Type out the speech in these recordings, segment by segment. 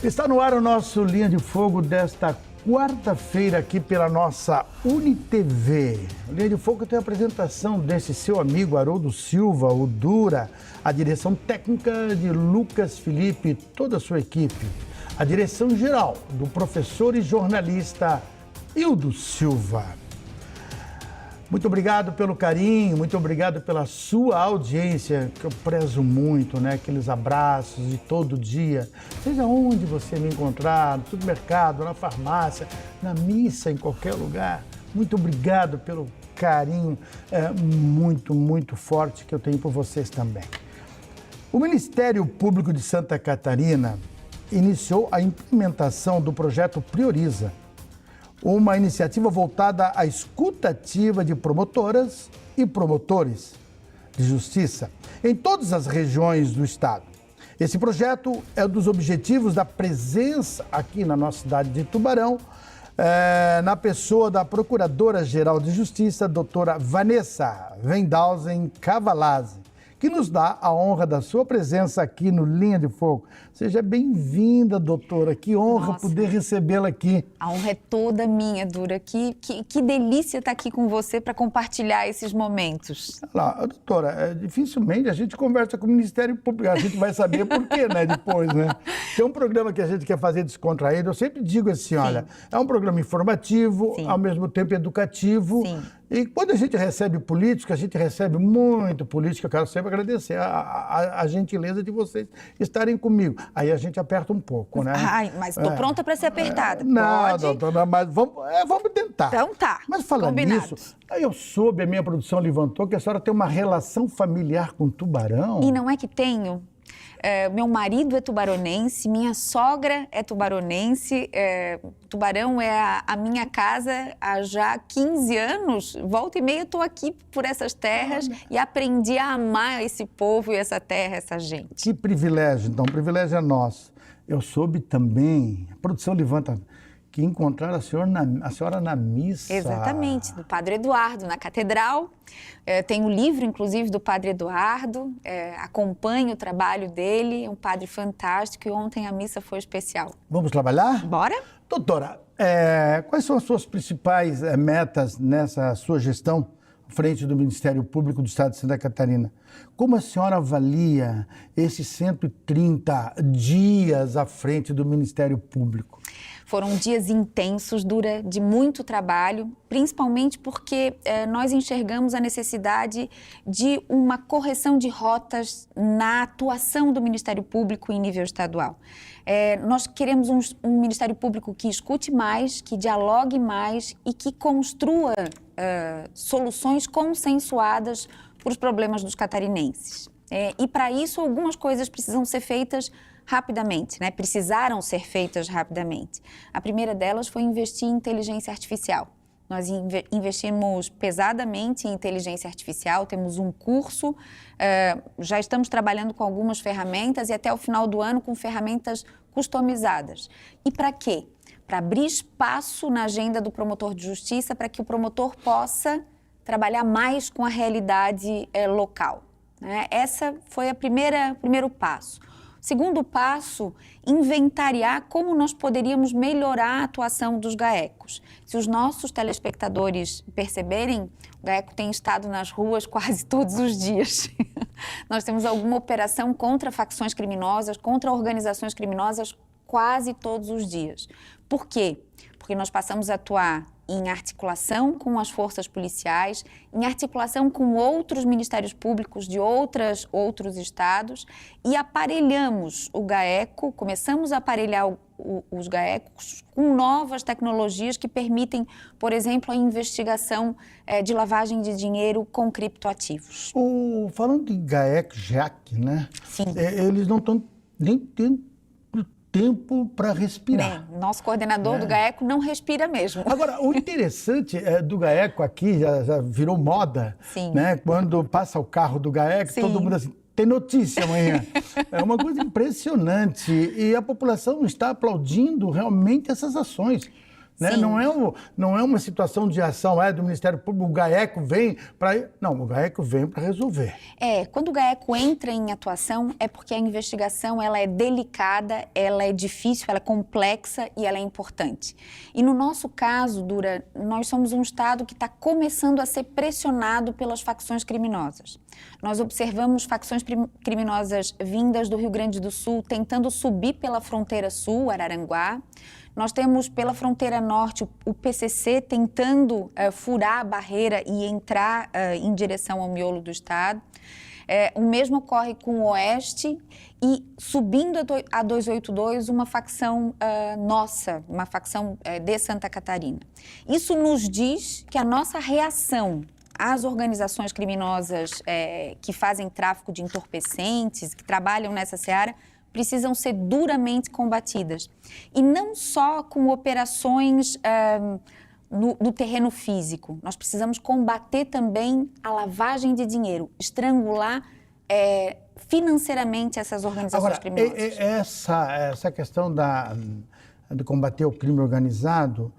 Está no ar o nosso Linha de Fogo desta quarta-feira aqui pela nossa UniTV. Linha de Fogo tem a apresentação desse seu amigo Haroldo Silva, o Dura, a direção técnica de Lucas Felipe e toda a sua equipe, a direção geral do professor e jornalista Hildo Silva. Muito obrigado pelo carinho, muito obrigado pela sua audiência, que eu prezo muito, né? Aqueles abraços de todo dia, seja onde você me encontrar, no supermercado, na farmácia, na missa, em qualquer lugar. Muito obrigado pelo carinho muito forte que eu tenho por vocês também. O Ministério Público de Santa Catarina iniciou a implementação do projeto Prioriza, uma iniciativa voltada à escuta ativa de promotoras e promotores de justiça em todas as regiões do estado. Esse projeto é um dos objetivos da presença aqui na nossa cidade de Tubarão, na pessoa da Procuradora-Geral de Justiça, doutora Vanessa Wendhausen Cavalazzi, que nos dá a honra da sua presença aqui no Linha de Fogo. Seja bem-vinda, doutora. Que honra poder recebê-la aqui. A honra é toda minha, Dura. Que delícia estar aqui com você para compartilhar esses momentos. Doutora, dificilmente a gente conversa com o Ministério Público. A gente vai saber por quê, né, depois, né? Tem um programa que a gente quer fazer descontraído. Eu sempre digo assim, olha, é um programa informativo, ao mesmo tempo educativo. Sim. E quando a gente recebe político, a gente recebe muito político. Eu quero sempre agradecer a gentileza de vocês estarem comigo. Aí a gente aperta um pouco, né? Ai, mas estou pronta para ser apertada. Não, Pode? doutora, mas vamos tentar. Então tá. Mas falando Combinado. nisso, aí eu soube, a minha produção levantou, que a senhora tem uma relação familiar com Tubarão. E não é que tenho? Meu marido é tubaronense, minha sogra é tubaronense, Tubarão é a minha casa há já 15 anos. Volta e meia estou aqui por essas terras e aprendi a amar esse povo e essa terra, essa gente. Que privilégio, então, o privilégio é nosso. Eu soube também, a produção levanta, que encontraram a senhora na missa. Exatamente, do Padre Eduardo, na catedral. Tem um livro, inclusive, do Padre Eduardo, acompanho o trabalho dele, é um padre fantástico e ontem a missa foi especial. Vamos trabalhar? Bora? Doutora, quais são as suas principais metas nessa sua gestão à frente do Ministério Público do Estado de Santa Catarina? Como a senhora avalia esses 130 dias à frente do Ministério Público? Foram dias intensos, Dura, de muito trabalho, principalmente porque nós enxergamos a necessidade de uma correção de rotas na atuação do Ministério Público em nível estadual. Nós queremos um Ministério Público que escute mais, que dialogue mais e que construa soluções consensuadas para os problemas dos catarinenses. E para isso, algumas coisas precisam ser feitas rapidamente, né? Precisaram ser feitas rapidamente. A primeira delas foi investir em inteligência artificial. Nós investimos pesadamente em inteligência artificial, temos um curso, já estamos trabalhando com algumas ferramentas e até o final do ano com ferramentas customizadas. E para quê? Para abrir espaço na agenda do promotor de justiça para que o promotor possa trabalhar mais com a realidade local, né? Essa foi o primeiro passo. Segundo passo, inventariar como nós poderíamos melhorar a atuação dos GAECos. Se os nossos telespectadores perceberem, o GAECO tem estado nas ruas quase todos os dias. Nós temos alguma operação contra facções criminosas, contra organizações criminosas quase todos os dias. Por quê? Porque nós passamos a atuar em articulação com as forças policiais, em articulação com outros ministérios públicos de outros estados e aparelhamos o GAECO, começamos a aparelhar os GAECos com novas tecnologias que permitem, por exemplo, a investigação de lavagem de dinheiro com criptoativos. Falando de GAECO, né? Sim. Eles não estão nem tendo tempo para respirar. Bem, nosso coordenador do GAECO não respira mesmo. Agora, o interessante do GAECO aqui, já virou moda, Sim. Né? Quando passa o carro do GAECO, Sim. todo mundo assim, tem notícia amanhã. É uma coisa impressionante e a população está aplaudindo realmente essas ações. né? Sim. Não é uma situação de ação do Ministério Público, o GAECO vem para... Não, o GAECO vem para resolver. Quando o GAECO entra em atuação é porque a investigação ela é delicada, ela é difícil, ela é complexa e ela é importante. E no nosso caso, Dura, nós somos um Estado que está começando a ser pressionado pelas facções criminosas. Nós observamos facções criminosas vindas do Rio Grande do Sul tentando subir pela fronteira sul, Araranguá. Nós temos pela fronteira norte o PCC tentando furar a barreira e entrar em direção ao miolo do Estado. O mesmo ocorre com o Oeste e subindo a 282 uma facção nossa, uma facção de Santa Catarina. Isso nos diz que a nossa reação às organizações criminosas que fazem tráfico de entorpecentes, que trabalham nessa seara, precisam ser duramente combatidas. E não só com operações no terreno físico. Nós precisamos combater também a lavagem de dinheiro, estrangular financeiramente essas organizações criminosas. Essa questão de combater o crime organizado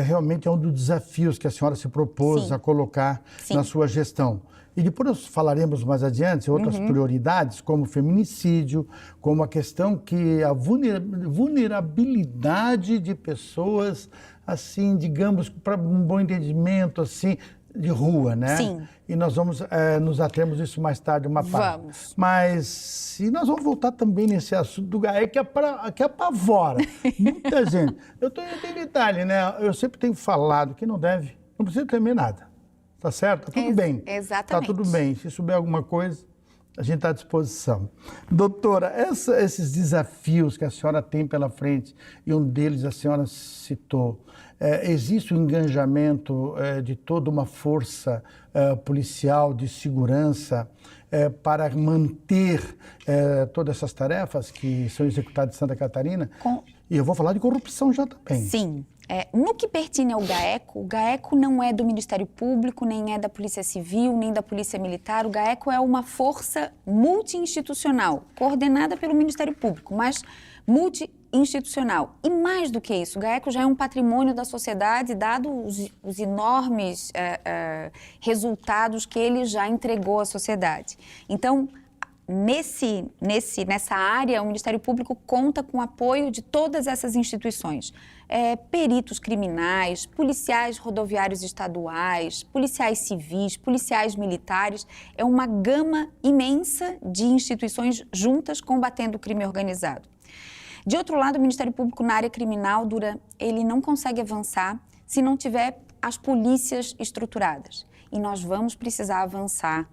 realmente um dos desafios que a senhora se propôs a colocar na sua gestão. E depois nós falaremos mais adiante outras prioridades, como feminicídio, como a questão que a vulnerabilidade de pessoas, assim, digamos, para um bom entendimento, assim, de rua, né? Sim. E nós vamos nos atermos isso mais tarde, uma parte. Vamos. Mas e nós vamos voltar também nesse assunto do GAECO que apavora muita gente. Tem detalhe, né? Eu sempre tenho falado que não precisa temer nada. Tá certo? Tá tudo bem. Exatamente. Tá tudo bem. Se souber alguma coisa, a gente está à disposição. Doutora, esses desafios que a senhora tem pela frente, e um deles a senhora citou, existe o engajamento de toda uma força policial de segurança para manter todas essas tarefas que são executadas em Santa Catarina? E eu vou falar de corrupção já também. Sim. No que pertine ao GAECO, o GAECO não é do Ministério Público, nem é da Polícia Civil, nem da Polícia Militar. O GAECO é uma força multi-institucional, coordenada pelo Ministério Público, mas multi-institucional. E mais do que isso, o GAECO já é um patrimônio da sociedade, dado os enormes resultados que ele já entregou à sociedade. Então, nessa área, o Ministério Público conta com o apoio de todas essas instituições. Peritos criminais, policiais rodoviários estaduais, policiais civis, policiais militares. É uma gama imensa de instituições juntas combatendo o crime organizado. De outro lado, o Ministério Público na área criminal, ele não consegue avançar se não tiver as polícias estruturadas. E nós vamos precisar avançar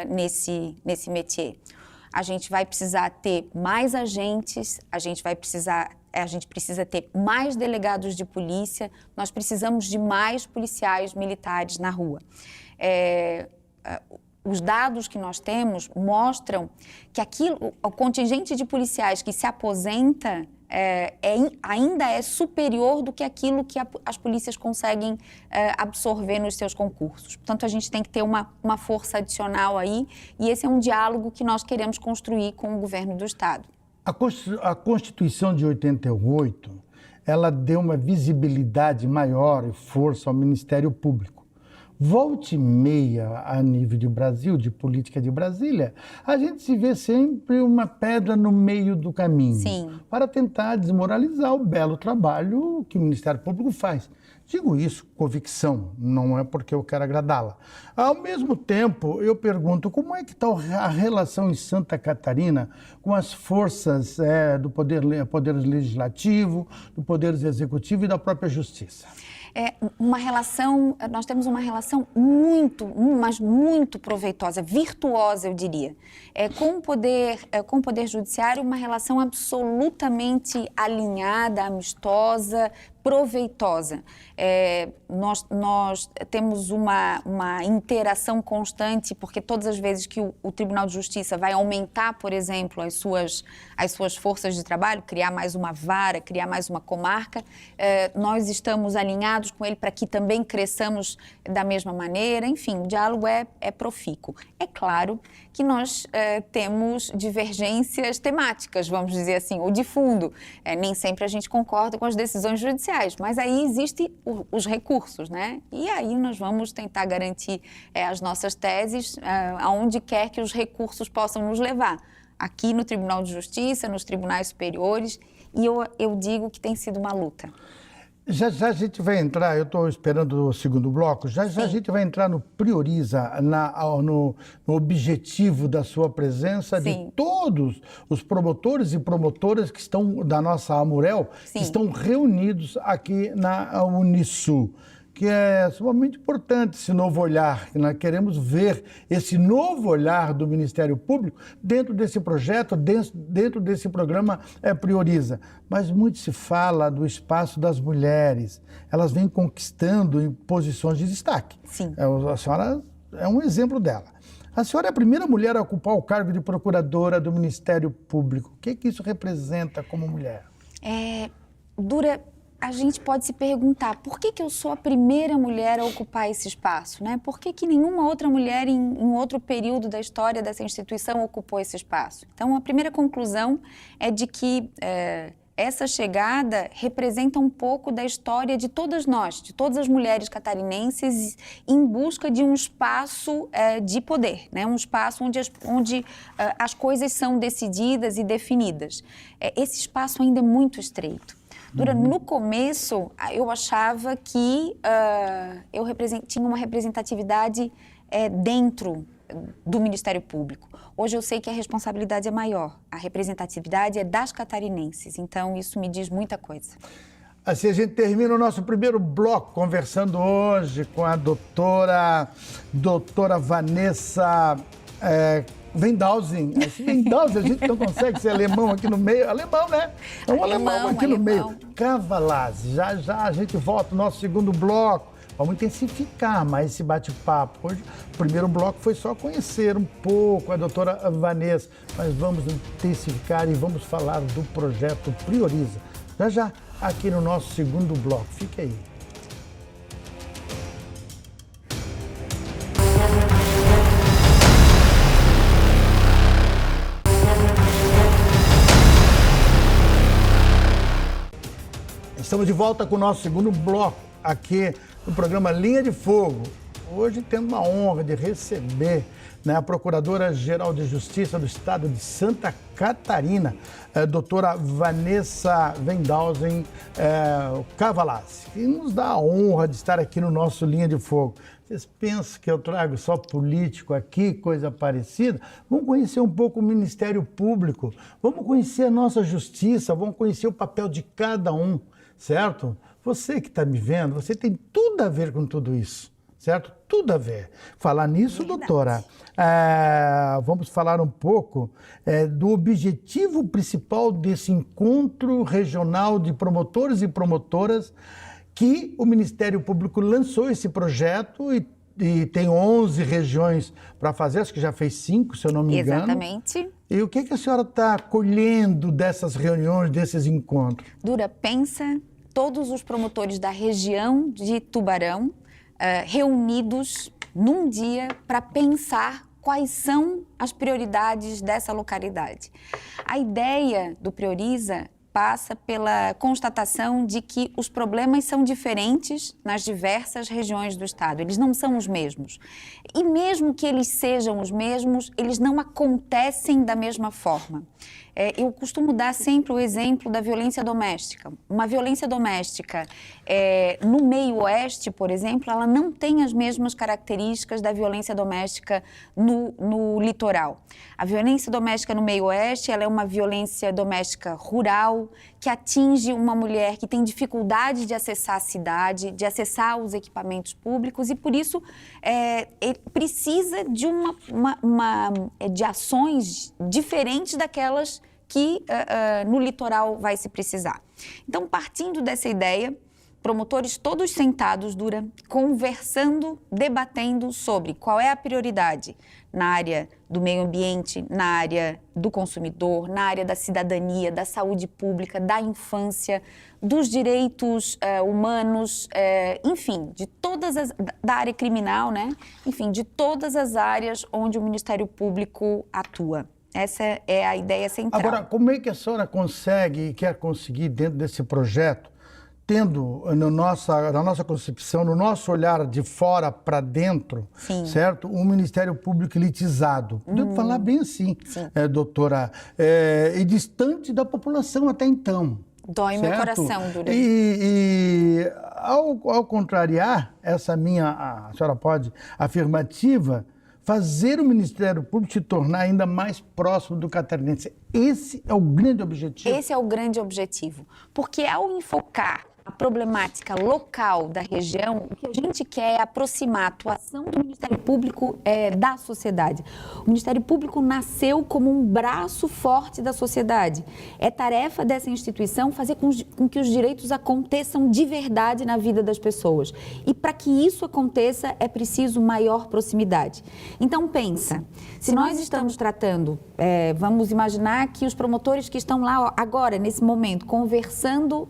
nesse métier. A gente vai precisar ter mais agentes, a gente precisa ter mais delegados de polícia, nós precisamos de mais policiais militares na rua. Os dados que nós temos mostram que o contingente de policiais que se aposenta ainda é superior do que aquilo que as polícias conseguem absorver nos seus concursos. Portanto, a gente tem que ter uma força adicional aí, e esse é um diálogo que nós queremos construir com o governo do Estado. A Constituição de 88, ela deu uma visibilidade maior e força ao Ministério Público. Volte e meia a nível de Brasil, de política de Brasília, a gente se vê sempre uma pedra no meio do caminho. Sim. Para tentar desmoralizar o belo trabalho que o Ministério Público faz. Digo isso com convicção, não é porque eu quero agradá-la. Ao mesmo tempo, eu pergunto, como é que está a relação em Santa Catarina com as forças do poder legislativo, do poder executivo e da própria justiça? Nós temos uma relação muito proveitosa, virtuosa, eu diria. Com o poder judiciário, uma relação absolutamente alinhada, amistosa, proveitosa. Nós temos uma interação constante, porque todas as vezes que o Tribunal de Justiça vai aumentar, por exemplo, as suas forças de trabalho, criar mais uma vara, criar mais uma comarca, nós estamos alinhados com ele para que também cresçamos da mesma maneira. Enfim, o diálogo é profícuo. É claro que nós temos divergências temáticas, vamos dizer assim, ou de fundo. Nem sempre a gente concorda com as decisões judiciais, sociais, mas aí existem os recursos, né? E aí nós vamos tentar garantir as nossas teses aonde quer que os recursos possam nos levar. Aqui no Tribunal de Justiça, nos tribunais superiores, e eu digo que tem sido uma luta. Já a gente vai entrar, eu estou esperando o segundo bloco, já a gente vai entrar no Prioriza, no objetivo da sua presença. Sim. De todos os promotores e promotoras que estão da nossa Amurel, sim, que estão reunidos aqui na Unisul, que é sumamente importante esse novo olhar, que nós queremos ver esse novo olhar do Ministério Público dentro desse projeto, dentro desse programa Prioriza. Mas muito se fala do espaço das mulheres, elas vêm conquistando em posições de destaque. Sim. A senhora é um exemplo dela. A senhora é a primeira mulher a ocupar o cargo de procuradora do Ministério Público. O que isso representa como mulher? A gente pode se perguntar, por que eu sou a primeira mulher a ocupar esse espaço, né? Por que nenhuma outra mulher em outro período da história dessa instituição ocupou esse espaço? Então, a primeira conclusão é de que essa chegada representa um pouco da história de todas nós, de todas as mulheres catarinenses, em busca de um espaço de poder, né? Um espaço onde as coisas são decididas e definidas. Esse espaço ainda é muito estreito. No começo, eu achava que eu tinha uma representatividade dentro do Ministério Público. Hoje eu sei que a responsabilidade é maior, a representatividade é das catarinenses, então isso me diz muita coisa. Assim a gente termina o nosso primeiro bloco conversando hoje com a doutora Vanessa Wendhausen. Esse Wendhausen, a gente não consegue ser alemão aqui no meio. Alemão, né? É um alemão aqui no meio. Cavalazzi. Já a gente volta no nosso segundo bloco. Vamos intensificar mais esse bate-papo. Hoje, o primeiro bloco foi só conhecer um pouco a doutora Vanessa, mas vamos intensificar e vamos falar do projeto Prioriza. Já aqui no nosso segundo bloco. Fique aí. Estamos de volta com o nosso segundo bloco aqui no programa Linha de Fogo. Hoje temos uma honra de receber, né, a Procuradora-Geral de Justiça do Estado de Santa Catarina, a doutora Vanessa Wendhausen Cavalazzi, que nos dá a honra de estar aqui no nosso Linha de Fogo. Vocês pensam que eu trago só político aqui, coisa parecida? Vamos conhecer um pouco o Ministério Público, vamos conhecer a nossa justiça, vamos conhecer o papel de cada um. Certo? Você que está me vendo, você tem tudo a ver com tudo isso, certo? Tudo a ver. Falar nisso, doutora, vamos falar um pouco do objetivo principal desse encontro regional de promotores e promotoras que o Ministério Público lançou esse projeto e tem 11 regiões para fazer, acho que já fez 5, se eu não me engano. Exatamente. E o que a senhora está colhendo dessas reuniões, desses encontros? Pensa todos os promotores da região de Tubarão reunidos num dia para pensar quais são as prioridades dessa localidade. A ideia do Prioriza passa pela constatação de que os problemas são diferentes nas diversas regiões do estado, eles não são os mesmos. E mesmo que eles sejam os mesmos, eles não acontecem da mesma forma. Eu costumo dar sempre o exemplo da violência doméstica. Uma violência doméstica no meio oeste, por exemplo, ela não tem as mesmas características da violência doméstica no litoral. A violência doméstica no meio oeste, ela é uma violência doméstica rural, que atinge uma mulher que tem dificuldade de acessar a cidade, de acessar os equipamentos públicos e, por isso, precisa de de ações diferentes daquelas que no litoral vai se precisar. Então, partindo dessa ideia, promotores todos sentados, conversando, debatendo sobre qual é a prioridade na área do meio ambiente, na área do consumidor, na área da cidadania, da saúde pública, da infância, dos direitos humanos, enfim, da área criminal, né? Enfim, de todas as áreas onde o Ministério Público atua. Essa é a ideia central. Agora, como é que a senhora consegue e quer conseguir, dentro desse projeto, tendo na nossa concepção, no nosso olhar de fora para dentro, Sim. certo? Um Ministério Público elitizado. Devo falar bem assim, doutora, e distante da população até então. Dói meu coração, Dura. E ao contrariar essa a senhora pode, afirmativa, fazer o Ministério Público se tornar ainda mais próximo do catarinense. Esse é o grande objetivo? Esse é o grande objetivo. Porque ao enfocar a problemática local da região, o que a gente quer é aproximar a atuação do Ministério Público da sociedade. O Ministério Público nasceu como um braço forte da sociedade. É tarefa dessa instituição fazer com que os direitos aconteçam de verdade na vida das pessoas. E para que isso aconteça, é preciso maior proximidade. Então, pensa, se nós estamos tratando, vamos imaginar que os promotores que estão lá agora, nesse momento, conversando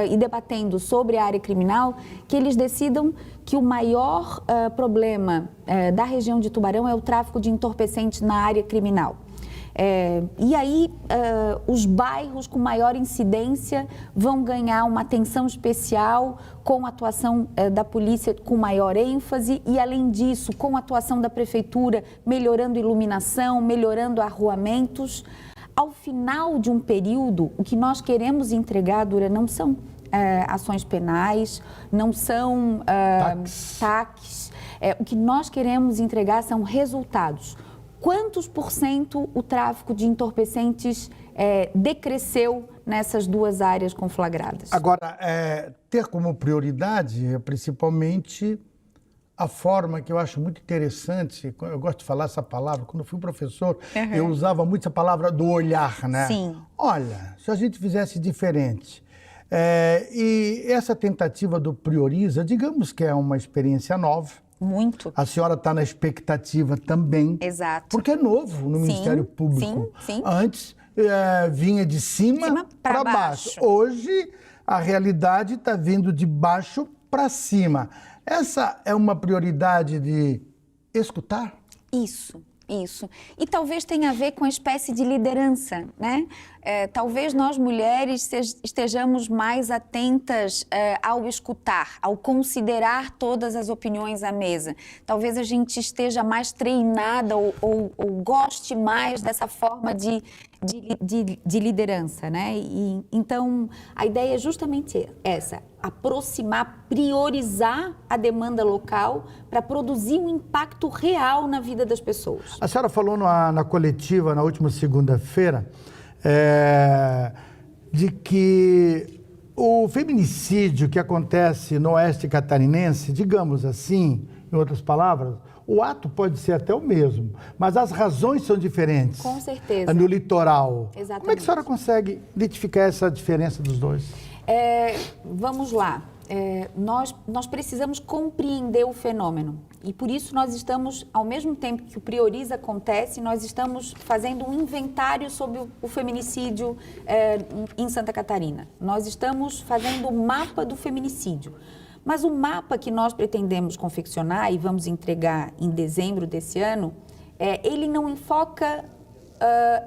e debatendo sobre a área criminal, que eles decidam que o maior problema da região de Tubarão é o tráfico de entorpecentes na área criminal. E aí, os bairros com maior incidência vão ganhar uma atenção especial com a atuação da polícia com maior ênfase e, além disso, com a atuação da prefeitura, melhorando iluminação, melhorando arruamentos. Ao final de um período, o que nós queremos entregar, Dura, não são ações penais, não são taques. O que nós queremos entregar são resultados. Quantos por cento o tráfico de entorpecentes decresceu nessas duas áreas conflagradas? Agora, ter como prioridade, principalmente, a forma que eu acho muito interessante, eu gosto de falar essa palavra, quando eu fui professor, eu usava muito essa palavra do olhar, né? Sim. Olha, se a gente fizesse diferente. E essa tentativa do Prioriza, digamos que é uma experiência nova. Muito. A senhora está na expectativa também. Exato. Porque é novo no Ministério Público. Sim. Antes vinha de cima para baixo. Hoje a realidade está vindo de baixo para cima. Essa é uma prioridade de escutar? Isso. E talvez tenha a ver com a espécie de liderança, né? Talvez nós mulheres estejamos mais atentas ao escutar, ao considerar todas as opiniões à mesa. Talvez a gente esteja mais treinada ou goste mais dessa forma de liderança, né? E, então, a ideia é justamente essa, aproximar, priorizar a demanda local para produzir um impacto real na vida das pessoas. A senhora falou na coletiva, na última segunda-feira, de que o feminicídio que acontece no oeste catarinense, digamos assim, em outras palavras, o ato pode ser até o mesmo, mas as razões são diferentes. Com certeza. No litoral. Exatamente. Como é que a senhora consegue identificar essa diferença dos dois? Vamos lá. Nós precisamos compreender o fenômeno. E por isso nós estamos, ao mesmo tempo que o Prioriza acontece, nós estamos fazendo um inventário sobre o feminicídio em Santa Catarina. Nós estamos fazendo o mapa do feminicídio. Mas o mapa que nós pretendemos confeccionar e vamos entregar em dezembro desse ano, ele não enfoca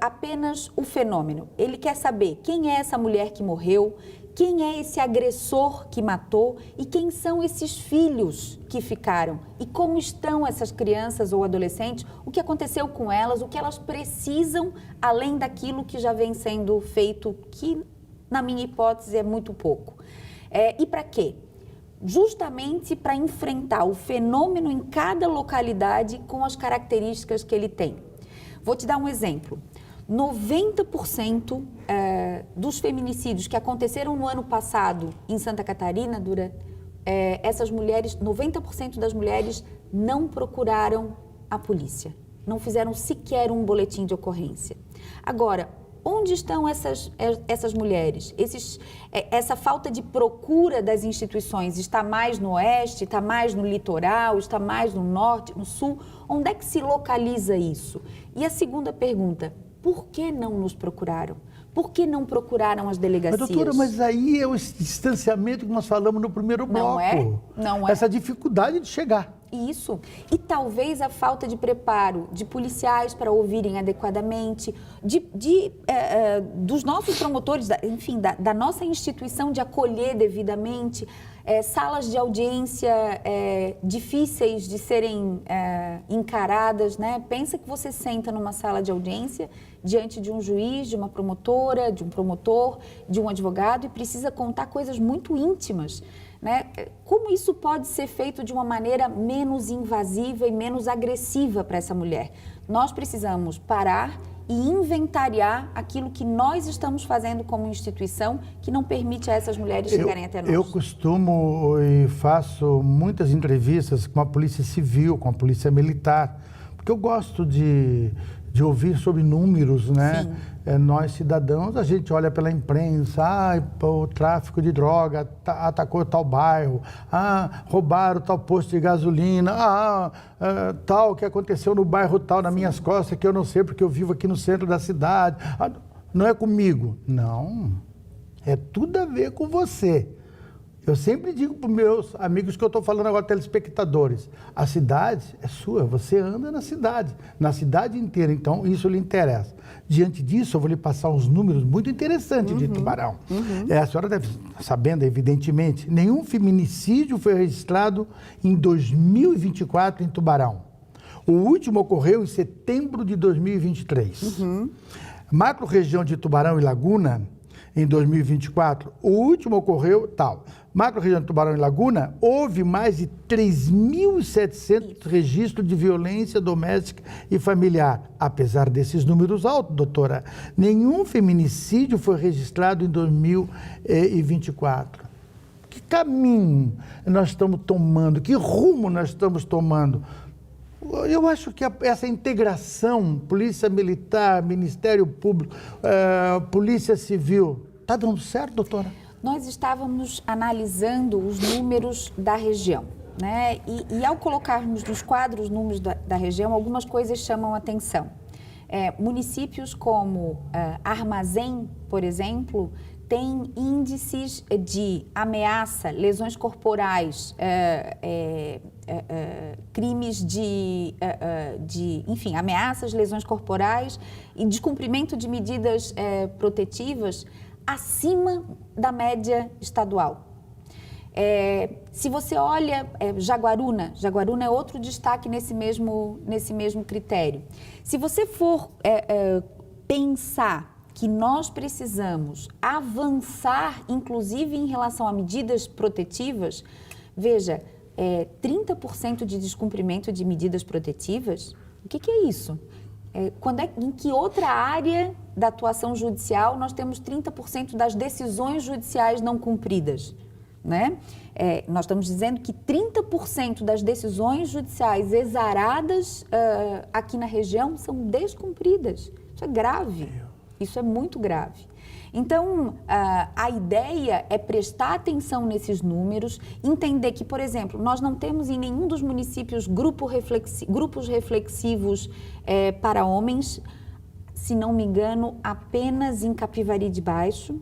apenas o fenômeno. Ele quer saber quem é essa mulher que morreu, quem é esse agressor que matou e quem são esses filhos que ficaram e como estão essas crianças ou adolescentes, o que aconteceu com elas, o que elas precisam além daquilo que já vem sendo feito, que na minha hipótese é muito pouco. E para quê? Justamente para enfrentar o fenômeno em cada localidade com as características que ele tem. Vou te dar um exemplo. 90% dos feminicídios que aconteceram no ano passado em Santa Catarina, essas mulheres, 90% das mulheres não procuraram a polícia, não fizeram sequer um boletim de ocorrência. Agora, onde estão essas mulheres? Essa falta de procura das instituições está mais no oeste, está mais no litoral, está mais no norte, no sul? Onde é que se localiza isso? E a segunda pergunta, por que não nos procuraram? Por que não procuraram as delegacias? Mas, doutora, mas aí é o distanciamento que nós falamos no primeiro bloco. Não é? Essa dificuldade de chegar. Isso. E talvez a falta de preparo de policiais para ouvirem adequadamente, dos nossos promotores, enfim, da nossa instituição de acolher devidamente, salas de audiência difíceis de serem encaradas, né? Pensa que você senta numa sala de audiência diante de um juiz, de uma promotora, de um promotor, de um advogado e precisa contar coisas muito íntimas, né? Como isso pode ser feito de uma maneira menos invasiva e menos agressiva para essa mulher? Nós precisamos parar e inventariar aquilo que nós estamos fazendo como instituição que não permite a essas mulheres chegarem até nós. Eu costumo e faço muitas entrevistas com a Polícia Civil, com a Polícia Militar, porque eu gosto de ouvir sobre números, né? Nós, cidadãos, a gente olha pela imprensa, o tráfico de droga atacou tal bairro, roubaram tal posto de gasolina, tal que aconteceu no bairro tal, nas minhas costas, que eu não sei porque eu vivo aqui no centro da cidade. Não é comigo. Não, é tudo a ver com você. Eu sempre digo para os meus amigos que eu estou falando agora, telespectadores, a cidade é sua, você anda na cidade inteira, então isso lhe interessa. Diante disso, eu vou lhe passar uns números muito interessantes de Tubarão. A senhora deve estar sabendo, evidentemente, nenhum feminicídio foi registrado em 2024 em Tubarão. O último ocorreu em setembro de 2023. Macro-região de Tubarão e Laguna, em 2024, o último ocorreu tal. Macro-região de Tubarão e Laguna, houve mais de 3.700 registros de violência doméstica e familiar. Apesar desses números altos, doutora, nenhum feminicídio foi registrado em 2024. Que caminho nós estamos tomando? Que rumo nós estamos tomando? Eu acho que essa integração, Polícia Militar, Ministério Público, Polícia Civil, está dando certo, doutora? Nós estávamos analisando os números da região, né? E ao colocarmos nos quadros os números da região, algumas coisas chamam a atenção. Municípios como Armazém, por exemplo, tem índices de ameaça, lesões corporais, crimes enfim, ameaças, lesões corporais e descumprimento de medidas protetivas acima da média estadual. Se você olha Jaguaruna é outro destaque nesse mesmo critério. Se você for pensar que nós precisamos avançar, inclusive em relação a medidas protetivas, veja, 30% de descumprimento de medidas protetivas, o que é isso? Em que outra área da atuação judicial nós temos 30% das decisões judiciais não cumpridas, né? Nós estamos dizendo que 30% das decisões judiciais exaradas aqui na região são descumpridas. Isso é grave. Isso é muito grave. Então, a ideia é prestar atenção nesses números, entender que, por exemplo, nós não temos em nenhum dos municípios grupos reflexivos para homens, se não me engano, apenas em Capivari de Baixo.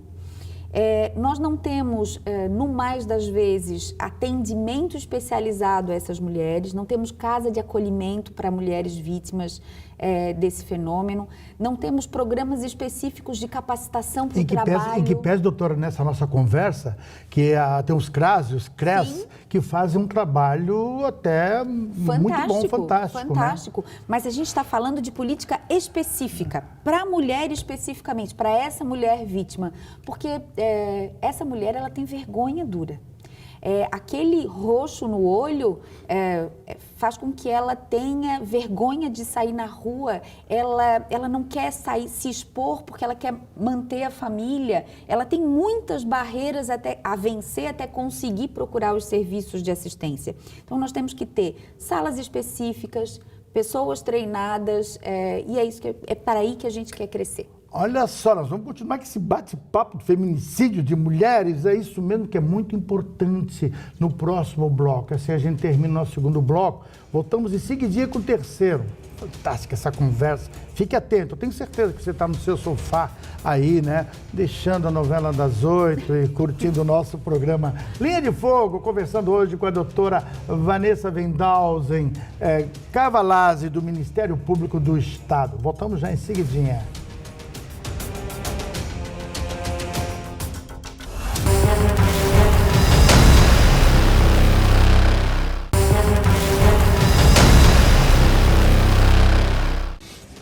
Nós não temos, no mais das vezes, atendimento especializado a essas mulheres, não temos casa de acolhimento para mulheres vítimas desse fenômeno, não temos programas específicos de capacitação para o trabalho. Em que pese, doutora, nessa nossa conversa, que tem os CRAS, os CRES, sim, que fazem um trabalho até muito bom, fantástico. Né? Mas a gente está falando de política específica, para a mulher especificamente, para essa mulher vítima, porque essa mulher ela tem vergonha dura. Aquele roxo no olho faz com que ela tenha vergonha de sair na rua, ela não quer se expor porque ela quer manter a família, ela tem muitas barreiras a vencer até conseguir procurar os serviços de assistência. Então nós temos que ter salas específicas, pessoas treinadas, e é para aí que a gente quer crescer. Olha só, nós vamos continuar com esse bate-papo do feminicídio de mulheres, é isso mesmo que é muito importante no próximo bloco. Assim a gente termina o nosso segundo bloco, voltamos em seguidinha com o terceiro. fantástica essa conversa. Fique atento, eu tenho certeza que você está no seu sofá aí, né? Deixando a novela das 8 e curtindo o nosso programa Linha de Fogo, conversando hoje com a doutora Vanessa Wendhausen Cavalazzi, do Ministério Público do Estado. Voltamos já em seguidinha.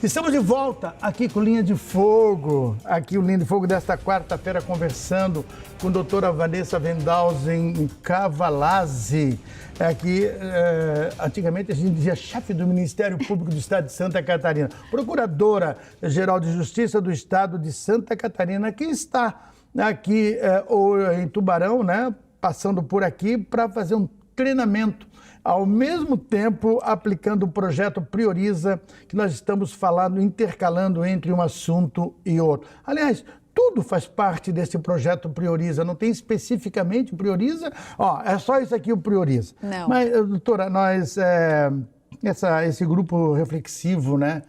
Estamos de volta aqui com Linha de Fogo, aqui o Linha de Fogo desta quarta-feira, conversando com a doutora Vanessa Wendhausen Cavalazzi, antigamente a gente dizia chefe do Ministério Público do Estado de Santa Catarina, Procuradora-Geral de Justiça do Estado de Santa Catarina, que está aqui em Tubarão, né, passando por aqui para fazer um treinamento, ao mesmo tempo aplicando o projeto Prioriza, que nós estamos falando, intercalando entre um assunto e outro. Aliás, tudo faz parte desse projeto Prioriza, não tem especificamente Prioriza, é só isso aqui o Prioriza. Não. Mas, doutora, nós, esse grupo reflexivo, né,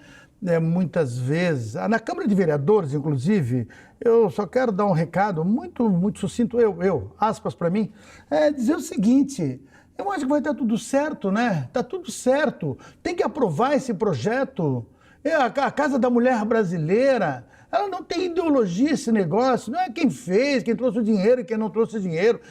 muitas vezes, na Câmara de Vereadores, inclusive, eu só quero dar um recado muito, muito sucinto, aspas para mim, dizer o seguinte: eu acho que vai estar tudo certo, né? Está tudo certo. Tem que aprovar esse projeto. A Casa da Mulher Brasileira, ela não tem ideologia esse negócio. Não é quem fez, quem trouxe o dinheiro e quem não trouxe o dinheiro.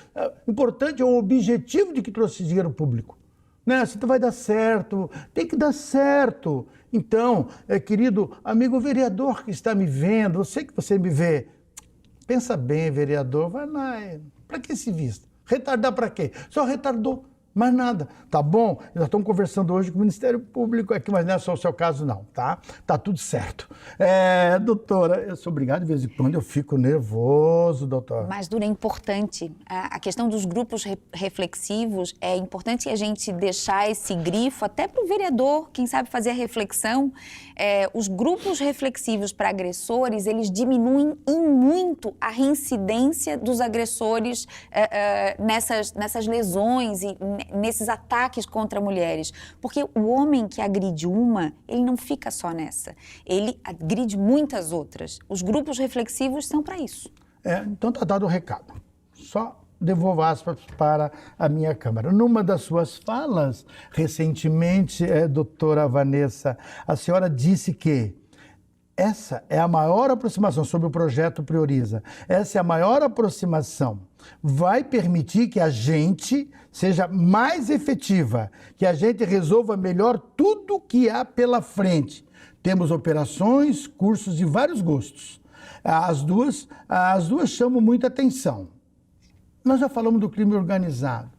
O importante é o objetivo de que trouxe dinheiro público. Né? Se vai dar certo, tem que dar certo. Então, querido amigo vereador que está me vendo, eu sei que você me vê. Pensa bem, vereador, vai lá. Para que se vista? Retardar para quê? Só retardou. Mais nada, tá bom? Nós estamos conversando hoje com o Ministério Público aqui, mas não é só o seu caso não, tá? Tá tudo certo. Doutora, eu sou obrigado, de vez em quando eu fico nervoso, doutora. Mas, Dura, é importante, a questão dos grupos reflexivos, é importante a gente deixar esse grifo até para o vereador, quem sabe fazer a reflexão. Os grupos reflexivos para agressores, eles diminuem em muito a reincidência dos agressores nessas lesões e nesses ataques contra mulheres. Porque o homem que agride uma, ele não fica só nessa. Ele agride muitas outras. Os grupos reflexivos são para isso. Então está dado o recado. Só devolvo aspas para a minha Câmara. Numa das suas falas, recentemente, doutora Vanessa, a senhora disse que essa é a maior aproximação sobre o projeto Prioriza. Essa é a maior aproximação. Vai permitir que a gente seja mais efetiva, que a gente resolva melhor tudo que há pela frente. Temos operações, cursos de vários gostos. As duas chamam muita atenção. Nós já falamos do crime organizado.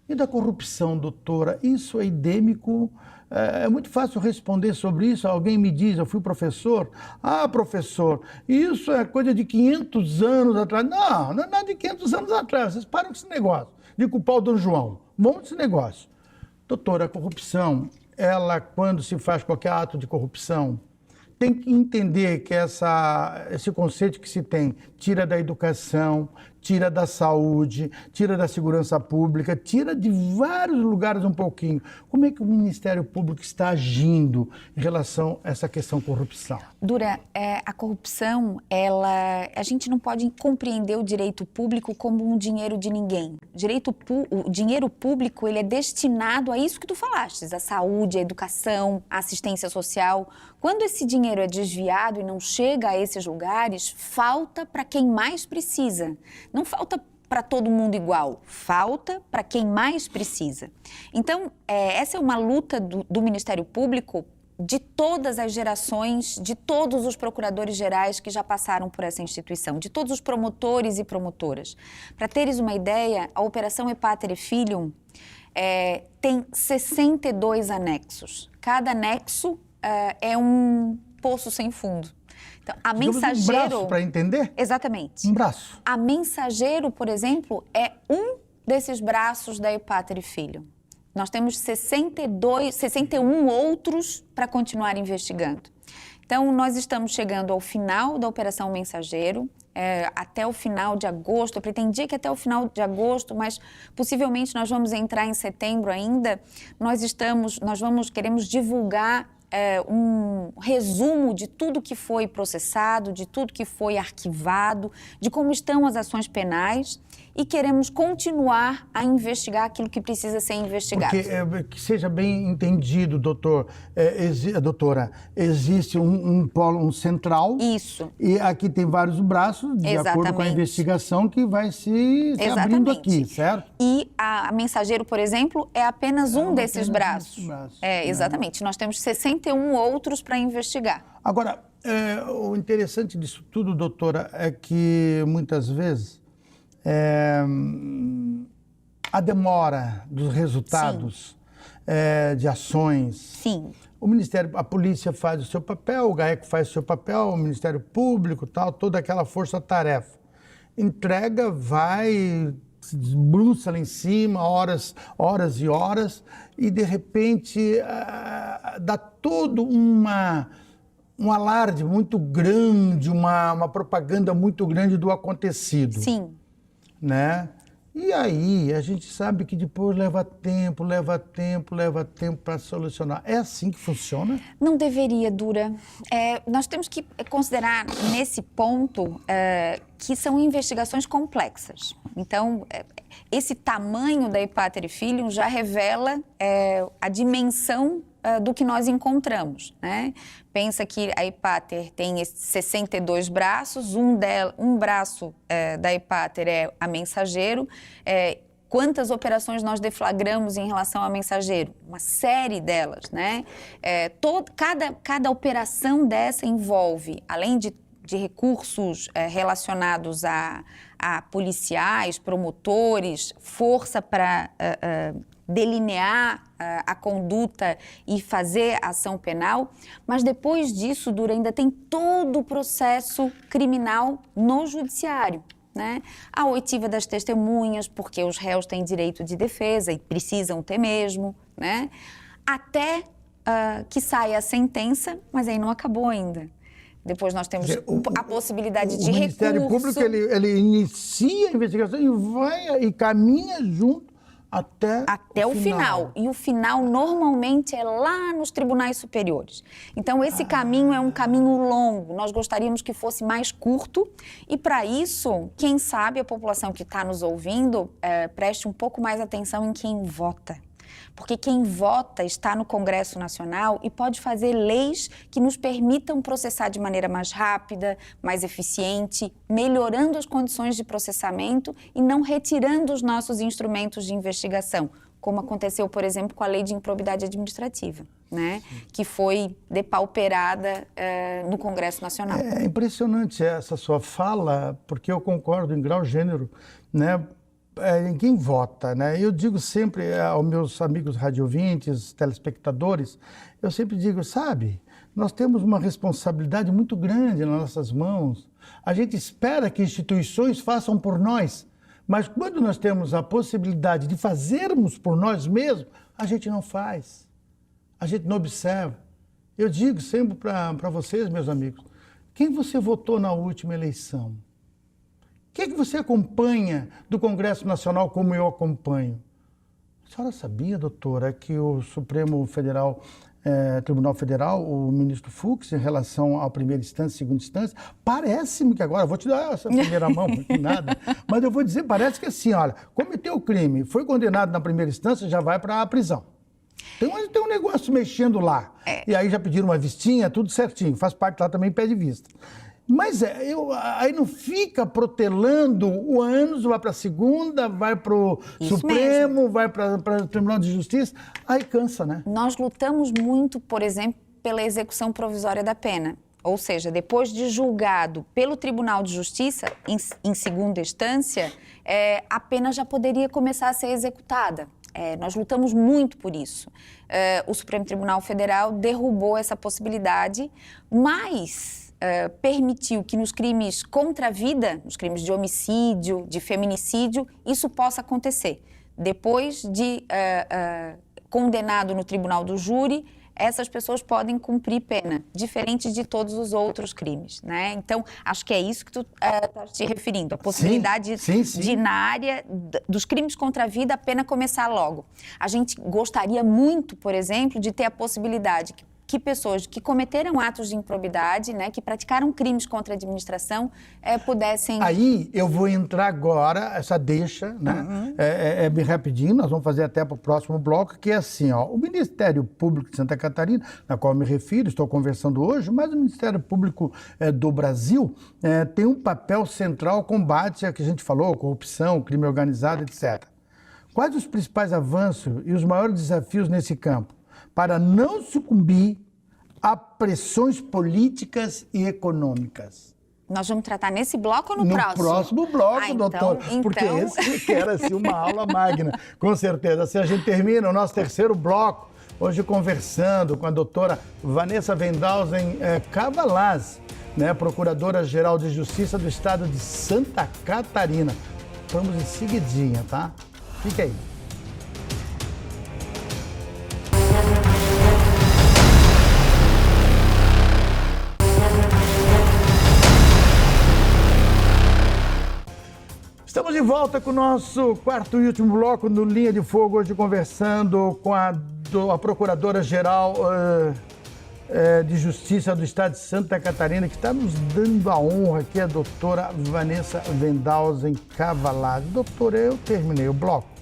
E da corrupção, doutora? Isso é endêmico. É muito fácil responder sobre isso. Alguém me diz, eu fui professor. Professor, isso é coisa de 500 anos atrás. Não é nada de 500 anos atrás. Vocês param com esse negócio de culpar o Dom João. Vamos desse negócio. Doutora, a corrupção, ela, quando se faz qualquer ato de corrupção, tem que entender que esse conceito que se tem tira da educação, tira da saúde, tira da segurança pública, tira de vários lugares um pouquinho. Como é que o Ministério Público está agindo em relação a essa questão corrupção? Dura, a corrupção, a gente não pode compreender o direito público como um dinheiro de ninguém. O dinheiro público, ele é destinado a isso que tu falaste, a saúde, a educação, a assistência social. Quando esse dinheiro é desviado e não chega a esses lugares, falta para quem mais precisa. Não falta para todo mundo igual, falta para quem mais precisa. Então, essa é uma luta do Ministério Público de todas as gerações, de todos os procuradores gerais que já passaram por essa instituição, de todos os promotores e promotoras. Para teres uma ideia, a Operação E Pater Filium tem 62 anexos. Cada anexo é um poço sem fundo. Então, a Mensageiro... Um braço para entender? Exatamente. Um braço. A Mensageiro, por exemplo, é um desses braços da E Pater Filium. Nós temos 61 outros para continuar investigando. Então, nós estamos chegando ao final da Operação Mensageiro, até o final de agosto. Eu pretendia que até o final de agosto, mas possivelmente nós vamos entrar em setembro ainda. Queremos divulgar um resumo de tudo que foi processado, de tudo que foi arquivado, de como estão as ações penais e queremos continuar a investigar aquilo que precisa ser investigado. Porque, que seja bem entendido, doutora, existe um polo, um central. Isso. E aqui tem vários braços, de acordo com a investigação, que vai se abrindo aqui, certo? E a Mensageiro, por exemplo, é apenas um desses braços. Exatamente. Nós temos 61 outros para investigar. Agora, o interessante disso tudo, doutora, é que muitas vezes a demora dos resultados de ações. Sim. A polícia faz o seu papel, o GAECO faz o seu papel, o Ministério Público, tal, toda aquela força-tarefa. Entrega, vai, se debruça lá em cima, horas e horas, e de repente dá todo um alarde muito grande, uma propaganda muito grande do acontecido. Sim. Né? E aí a gente sabe que depois leva tempo para solucionar. É assim que funciona? Não deveria, Dura. Nós temos que considerar nesse ponto que são investigações complexas. Então, esse tamanho da Hepather Filho já revela a dimensão do que nós encontramos, né? Pensa que a Hepather tem 62 braços, um braço da Hepather é a Mensageiro. Quantas operações nós deflagramos em relação a Mensageiro? Uma série delas, né? Cada operação dessa envolve, além de recursos relacionados a policiais, promotores, força para delinear a conduta e fazer a ação penal, mas depois disso, Dura, ainda tem todo o processo criminal no judiciário, né? A oitiva das testemunhas, porque os réus têm direito de defesa e precisam ter mesmo, né? Até que saia a sentença, mas aí não acabou ainda. Depois nós temos a possibilidade de recurso. O Ministério Público, ele inicia a investigação e caminha junto até o final. E o final normalmente é lá nos tribunais superiores. Então esse caminho é um caminho longo. Nós gostaríamos que fosse mais curto e para isso, quem sabe a população que está nos ouvindo preste um pouco mais atenção em quem vota. Porque quem vota está no Congresso Nacional e pode fazer leis que nos permitam processar de maneira mais rápida, mais eficiente, melhorando as condições de processamento e não retirando os nossos instrumentos de investigação, como aconteceu, por exemplo, com a Lei de Improbidade Administrativa, né? Que foi depauperada no Congresso Nacional. É impressionante essa sua fala, porque eu concordo em grau e gênero, né? Ninguém vota, né? Eu digo sempre aos meus amigos radiovintes, telespectadores, eu sempre digo, sabe, nós temos uma responsabilidade muito grande nas nossas mãos. A gente espera que instituições façam por nós, mas quando nós temos a possibilidade de fazermos por nós mesmos, a gente não faz, a gente não observa. Eu digo sempre para vocês, meus amigos, quem você votou na última eleição? O que você acompanha do Congresso Nacional como eu acompanho? A senhora sabia, doutora, que o Supremo Tribunal Federal, o ministro Fux, em relação à primeira instância e segunda instância, parece-me que agora, vou te dar essa primeira mão, porque nada, mas eu vou dizer, parece que assim, olha, cometeu o crime, foi condenado na primeira instância, já vai para a prisão. Tem um negócio mexendo lá. E aí já pediram uma vistinha, tudo certinho, faz parte lá também, pede vista. Mas aí não fica protelando o ânus, vai para a segunda, vai para o Supremo, mesmo. Vai para o Tribunal de Justiça, aí cansa, né? Nós lutamos muito, por exemplo, pela execução provisória da pena. Ou seja, depois de julgado pelo Tribunal de Justiça, em segunda instância, a pena já poderia começar a ser executada. Nós lutamos muito por isso. O Supremo Tribunal Federal derrubou essa possibilidade, mas permitiu que nos crimes contra a vida, nos crimes de homicídio, de feminicídio, isso possa acontecer. Depois de condenado no tribunal do júri, essas pessoas podem cumprir pena, diferente de todos os outros crimes, né? Então, acho que é isso que tu está te referindo, a possibilidade de, na área dos crimes contra a vida, a pena começar logo. A gente gostaria muito, por exemplo, de ter a possibilidade que pessoas que cometeram atos de improbidade, né, que praticaram crimes contra a administração, pudessem... Aí eu vou entrar agora, essa deixa, né? É bem rapidinho, nós vamos fazer até para o próximo bloco, que é assim, ó, o Ministério Público de Santa Catarina, na qual eu me refiro, estou conversando hoje, mas o Ministério Público do Brasil tem um papel central ao combate a que a gente falou, corrupção, crime organizado, etc. Quais os principais avanços e os maiores desafios nesse campo para não sucumbir a pressões políticas e econômicas? Nós vamos tratar nesse bloco ou no próximo? No próximo bloco, doutor. Então... Porque esse requer assim, uma aula magna, com certeza. Assim a gente termina o nosso terceiro bloco, hoje conversando com a doutora Vanessa Wendhausen Cavalazzi, né, Procuradora-Geral de Justiça do Estado de Santa Catarina. Vamos em seguidinha, tá? Fica aí. Estamos de volta com o nosso quarto e último bloco no Linha de Fogo, hoje conversando com a Procuradora-Geral de Justiça do Estado de Santa Catarina, que está nos dando a honra, que é a doutora Vanessa Wendhausen Cavalazzi. Doutora, eu terminei o bloco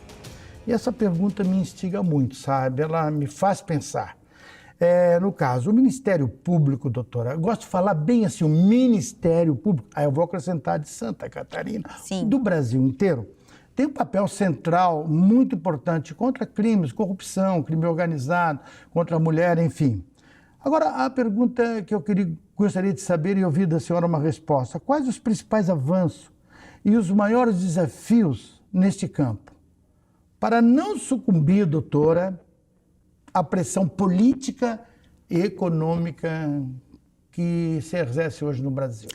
e essa pergunta me instiga muito, sabe? Ela me faz pensar. No caso, o Ministério Público, doutora, eu gosto de falar bem assim, o Ministério Público, aí eu vou acrescentar de Santa Catarina, sim, do Brasil inteiro, tem um papel central muito importante contra crimes, corrupção, crime organizado, contra a mulher, enfim. Agora, a pergunta que eu gostaria de saber e ouvir da senhora uma resposta, quais os principais avanços e os maiores desafios neste campo? Para não sucumbir, doutora, à pressão política e econômica que se exerce hoje no Brasil.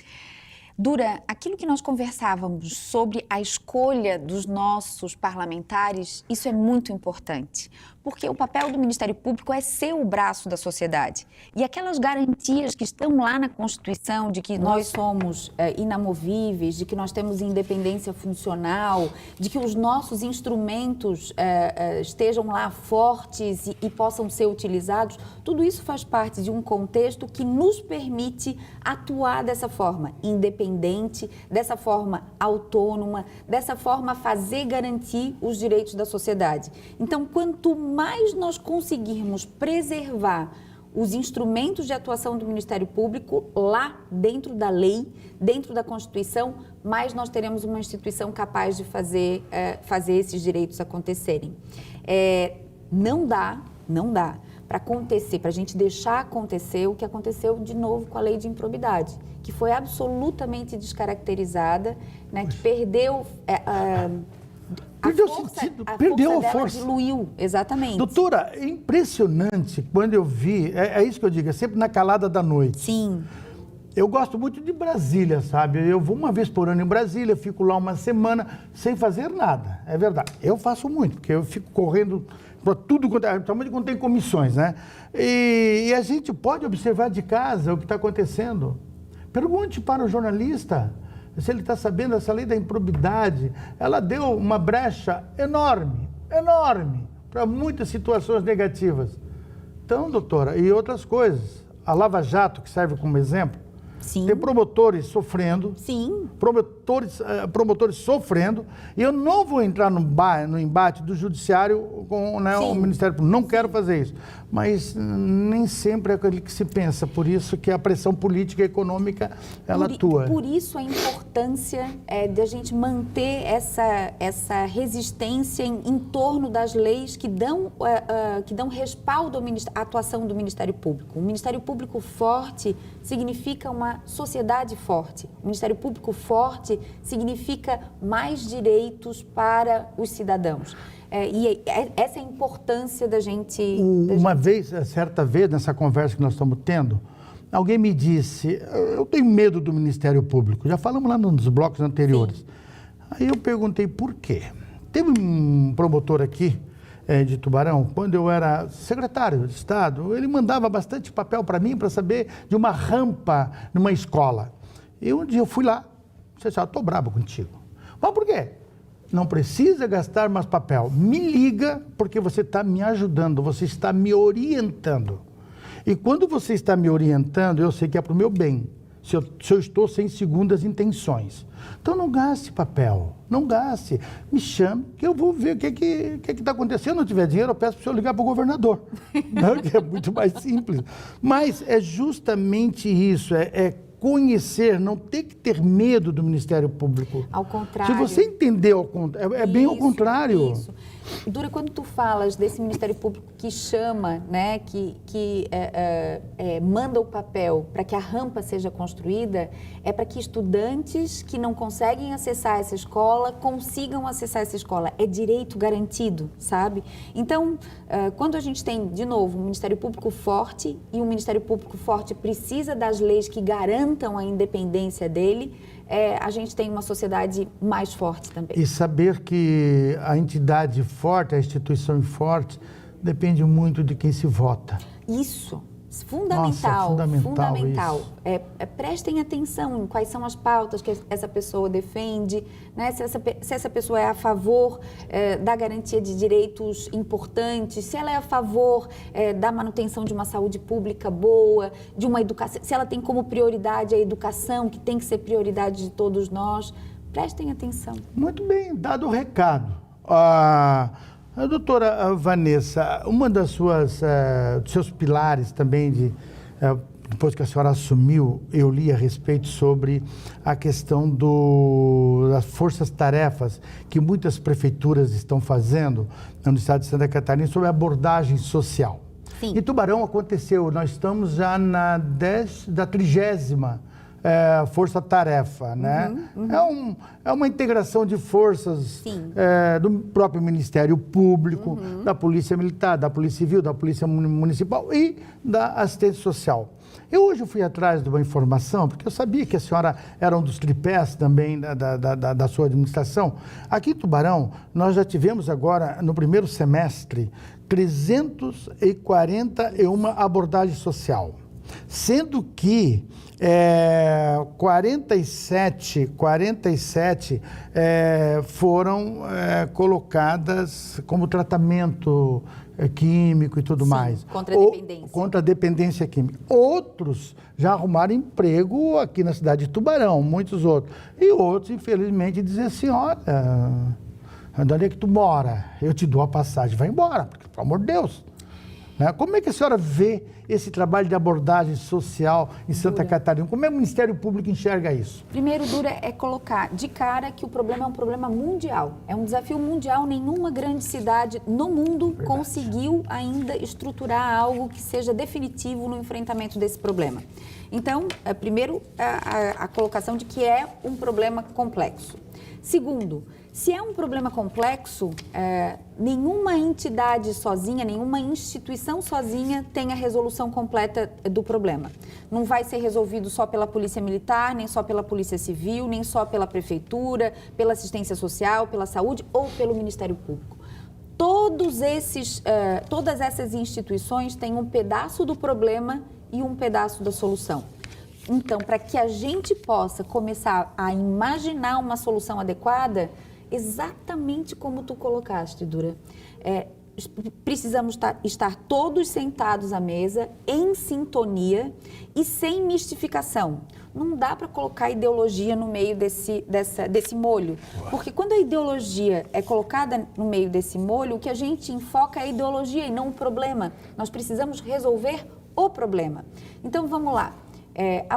Dura, aquilo que nós conversávamos sobre a escolha dos nossos parlamentares, isso é muito importante, porque o papel do Ministério Público é ser o braço da sociedade. E aquelas garantias que estão lá na Constituição, de que nós somos inamovíveis, de que nós temos independência funcional, de que os nossos instrumentos estejam lá fortes e possam ser utilizados, tudo isso faz parte de um contexto que nos permite atuar dessa forma independente, dessa forma autônoma, dessa forma fazer garantir os direitos da sociedade. Então, quanto mais nós conseguirmos preservar os instrumentos de atuação do Ministério Público lá dentro da lei, dentro da Constituição, mais nós teremos uma instituição capaz de fazer esses direitos acontecerem. Não dá para acontecer, para a gente deixar acontecer o que aconteceu de novo com a lei de improbidade, que foi absolutamente descaracterizada, né, que perdeu perdeu a força. Diluiu, exatamente. Doutora, é impressionante quando eu vi, é isso que eu digo, é sempre na calada da noite. Sim. Eu gosto muito de Brasília, sabe? Eu vou uma vez por ano em Brasília, fico lá uma semana sem fazer nada, é verdade. Eu faço muito, porque eu fico correndo para tudo, principalmente quando tem comissões, né? E a gente pode observar de casa o que está acontecendo. Pergunte para o jornalista se ele está sabendo, essa lei da improbidade, ela deu uma brecha enorme para muitas situações negativas. Então, doutora, e outras coisas. A Lava Jato, que serve como exemplo, sim, tem promotores sofrendo, sim, promotores sofrendo, e eu não vou entrar no embate do judiciário com, né, o Ministério Público, não quero fazer isso, mas nem sempre é aquele que se pensa, por isso que a pressão política e econômica, ela atua. Por isso a importância de a gente manter essa resistência em torno das leis que dão respaldo à atuação do Ministério Público. Um Ministério Público forte significa uma sociedade forte. O Ministério Público forte significa mais direitos para os cidadãos. Essa é a importância da gente... Certa vez, nessa conversa que nós estamos tendo, alguém me disse, eu tenho medo do Ministério Público, já falamos lá nos blocos anteriores. Sim. Aí eu perguntei por quê. Teve um promotor aqui, de Tubarão, quando eu era secretário de Estado, ele mandava bastante papel para mim para saber de uma rampa numa escola. E um dia eu fui lá, disse assim, estou bravo contigo. Mas por quê? Não precisa gastar mais papel. Me liga porque você está me ajudando, você está me orientando. E quando você está me orientando, eu sei que é para o meu bem. Se eu estou sem segundas intenções. Então não gaste papel, não gaste. Me chame, que eu vou ver o que está acontecendo. Se eu não tiver dinheiro, eu peço para o senhor ligar para o governador, né? Que é muito mais simples. Mas é justamente isso, é conhecer, não ter que ter medo do Ministério Público. Ao contrário. Se você entendeu, é bem ao contrário. Isso. Dura, quando tu falas desse Ministério Público que chama, né, que manda o papel para que a rampa seja construída, é para que estudantes que não conseguem acessar essa escola consigam acessar essa escola. É direito garantido, sabe? Então, quando a gente tem, de novo, um Ministério Público forte, e um Ministério Público forte precisa das leis que garantam a independência dele, a gente tem uma sociedade mais forte também. E saber que a entidade forte, a instituição forte, depende muito de quem se vota. Isso, fundamental. Nossa, fundamental. Isso. Prestem atenção em quais são as pautas que essa pessoa defende, né? Se essa pessoa é a favor da garantia de direitos importantes, se ela é a favor da manutenção de uma saúde pública boa, de uma educação, se ela tem como prioridade a educação, que tem que ser prioridade de todos nós. Prestem atenção. Muito bem, dado o recado. A doutora Vanessa, uma das dos seus pilares também, depois que a senhora assumiu, eu li a respeito sobre a questão das forças-tarefas que muitas prefeituras estão fazendo no estado de Santa Catarina sobre a abordagem social. Sim. Em Tubarão aconteceu, nós estamos já da 30ª força-tarefa, né? Uhum. É uma integração de forças do próprio Ministério Público, da Polícia Militar, da Polícia Civil, da Polícia Municipal e da Assistência Social. Eu hoje fui atrás de uma informação, porque eu sabia que a senhora era um dos tripés também da sua administração. Aqui em Tubarão, nós já tivemos agora, no primeiro semestre, 341 abordagens social, sendo que 47 foram colocadas como tratamento químico e tudo mais. Contra a dependência. Contra a dependência química. Outros já arrumaram emprego aqui na cidade de Tubarão, muitos outros. E outros, infelizmente, dizem assim, olha, onde é que tu mora? Eu te dou a passagem, vai embora, porque, pelo amor de Deus. Né? Como é que a senhora vê esse trabalho de abordagem social em Santa Catarina? Como é que o Ministério Público enxerga isso? Primeiro, Dura, é colocar de cara que o problema é um problema mundial. É um desafio mundial. Nenhuma grande cidade no mundo conseguiu ainda estruturar algo que seja definitivo no enfrentamento desse problema. Então, primeiro, a colocação de que é um problema complexo. Segundo, se é um problema complexo, nenhuma entidade sozinha, nenhuma instituição sozinha tem a resolução completa do problema. Não vai ser resolvido só pela Polícia Militar, nem só pela Polícia Civil, nem só pela Prefeitura, pela Assistência Social, pela Saúde ou pelo Ministério Público. Todas essas instituições têm um pedaço do problema e um pedaço da solução. Então, para que a gente possa começar a imaginar uma solução adequada, exatamente como tu colocaste, Dura, precisamos estar todos sentados à mesa, em sintonia e sem mistificação. Não dá para colocar ideologia no meio desse molho, porque quando a ideologia é colocada no meio desse molho, o que a gente enfoca é a ideologia e não o problema. Nós precisamos resolver o problema. Então, vamos lá. A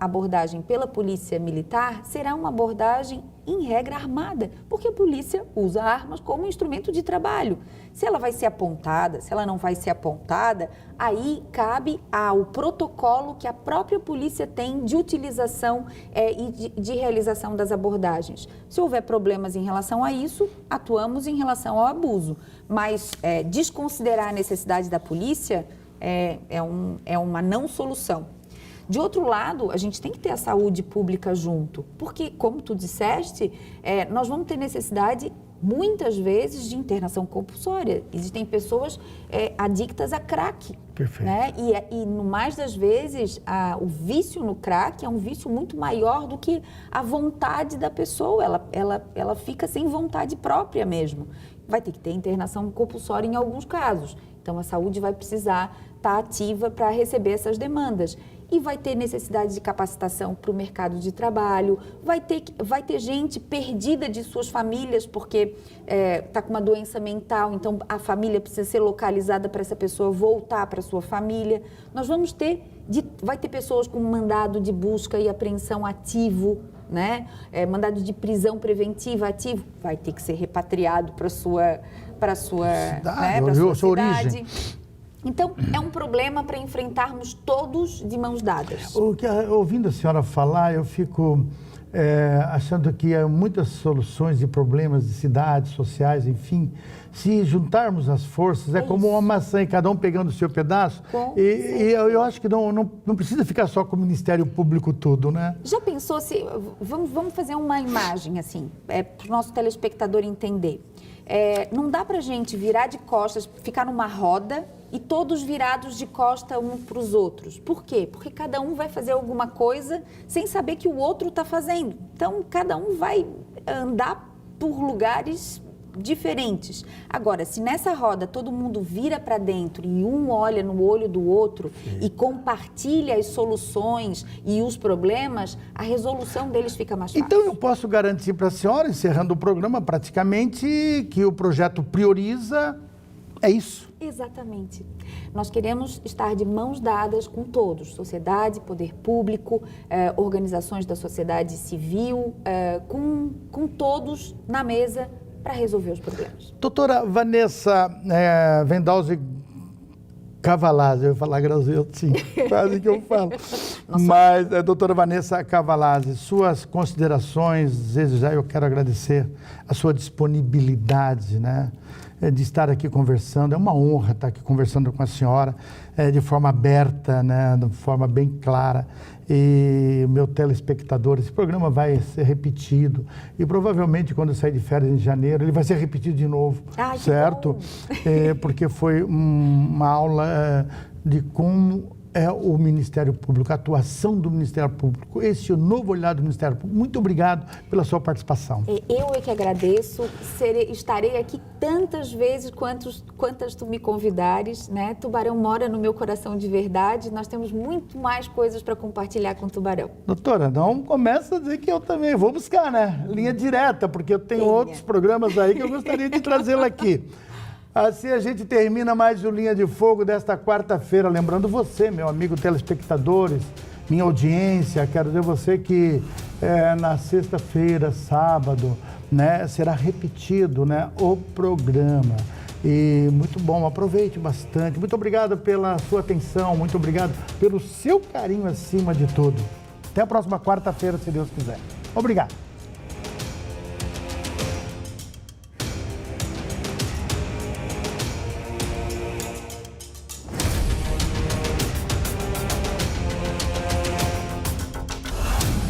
abordagem pela Polícia Militar será uma abordagem em regra armada, porque a polícia usa armas como instrumento de trabalho. Se ela vai ser apontada, se ela não vai ser apontada, aí cabe ao protocolo que a própria polícia tem de utilização e de realização das abordagens. Se houver problemas em relação a isso, atuamos em relação ao abuso, mas desconsiderar a necessidade da polícia é uma não solução. De outro lado, a gente tem que ter a saúde pública junto, porque, como tu disseste, nós vamos ter necessidade muitas vezes de internação compulsória. Existem pessoas adictas a crack. Perfeito. Né? E no mais das vezes, o vício no crack é um vício muito maior do que a vontade da pessoa. Ela fica sem vontade própria mesmo. Vai ter que ter internação compulsória em alguns casos. Então, a saúde vai precisar estar ativa para receber essas demandas. E vai ter necessidade de capacitação para o mercado de trabalho, vai ter gente perdida de suas famílias porque está com uma doença mental, então a família precisa ser localizada para essa pessoa voltar para a sua família. Nós vamos vai ter pessoas com mandado de busca e apreensão ativo, né? Mandado de prisão preventiva ativo, vai ter que ser repatriado para a sua cidade. Origem. Então, é um problema para enfrentarmos todos de mãos dadas. Ouvindo a senhora falar, eu fico achando que há muitas soluções de problemas de cidades, sociais, enfim. Se juntarmos as forças, é como uma maçã e cada um pegando o seu pedaço. E eu acho que não precisa ficar só com o Ministério Público tudo, né? Já pensou se... Vamos fazer uma imagem, assim, para o nosso telespectador entender. Não dá para a gente virar de costas, ficar numa roda e todos virados de costa uns para os outros. Por quê? Porque cada um vai fazer alguma coisa sem saber que o outro está fazendo. Então, cada um vai andar por lugares diferentes. Agora, se nessa roda todo mundo vira para dentro e um olha no olho do outro e compartilha as soluções e os problemas, a resolução deles fica mais fácil. Então, eu posso garantir para a senhora, encerrando o programa praticamente, que o projeto prioriza isso. Exatamente. Nós queremos estar de mãos dadas com todos, sociedade, poder público, organizações da sociedade civil, com todos na mesa para resolver os problemas. Doutora Vanessa Wendhausen Cavalazzi, eu ia falar Graziel, sim, quase que eu falo. Mas, doutora Vanessa Cavalazzi, suas considerações, desde já eu quero agradecer a sua disponibilidade, né, de estar aqui conversando. É uma honra estar aqui conversando com a senhora de forma aberta, né, de forma bem clara. E meu telespectador, esse programa vai ser repetido e provavelmente quando eu sair de férias em janeiro ele vai ser repetido de novo, certo? Porque foi uma aula de como é o Ministério Público, a atuação do Ministério Público, esse é o novo olhar do Ministério Público. Muito obrigado pela sua participação. Eu é que agradeço, estarei aqui tantas vezes quantas tu me convidares, né? Tubarão mora no meu coração de verdade, nós temos muito mais coisas para compartilhar com Tubarão. Doutora, não começa a dizer que eu também vou buscar, né? Linha direta, porque eu tenho outros programas aí que eu gostaria de trazê-la aqui. Assim a gente termina mais o Linha de Fogo desta quarta-feira. Lembrando você, meu amigo telespectadores, minha audiência, quero dizer você que na sexta-feira, sábado, né, será repetido, né, o programa. E muito bom, aproveite bastante. Muito obrigado pela sua atenção, muito obrigado pelo seu carinho acima de tudo. Até a próxima quarta-feira, se Deus quiser. Obrigado.